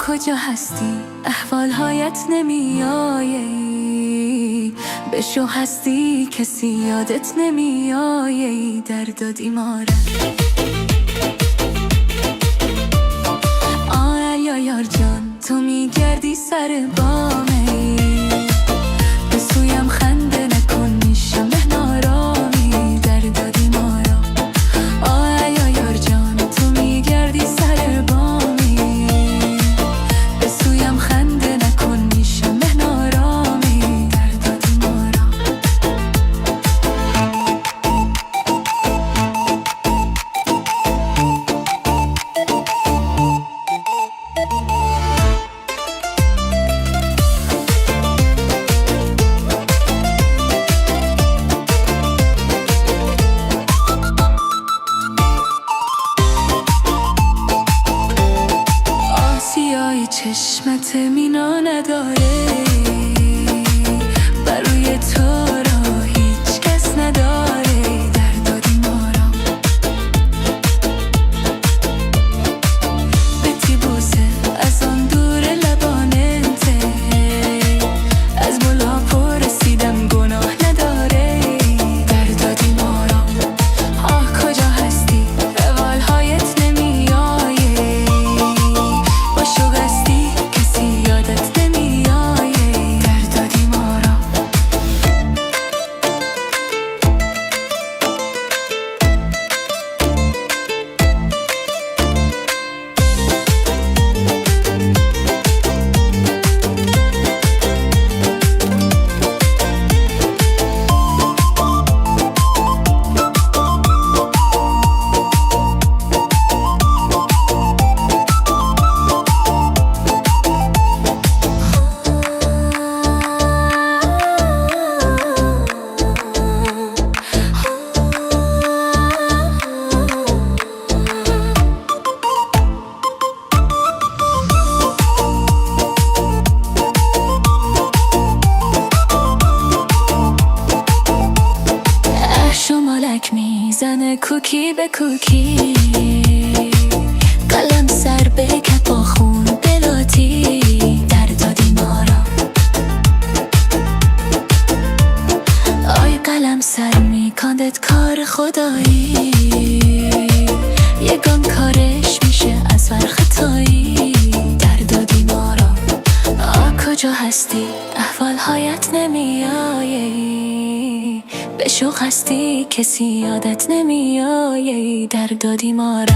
کجا هستی؟ احوالهایت نمیایی، بشو هستی کسی یادت نمیایی، در دادی ماره یا یار جان، تو میگردی سر بامه، به سویم خنده نکن میشم به نارامی، در دادی مارا یا یار جان، تو میگردی سر بامی، به سویم خنده نکن میشم به نارامی، در دادی مارا چشمت مینا نداره، بر روی تو را هیچ کس نداره، در دادی مارا بتی بوسه از آن دور لبانته، از بالا پرسیدم گناه نداره، در دادی مارا کجا هستی؟ روالهایت نمیایه، با شوق میزنه کوکی به کوکی، قلم سر به کف با خون بلاتی، در دادی مارا آی قلم سر میکاندت کار خدایی، یگان کارش میشه از بر خطایی، در دادی مارا کجا هستی؟ احوالهایت نمیایی، به شوق هستی کسی یادت نمیایی، در دادی مارا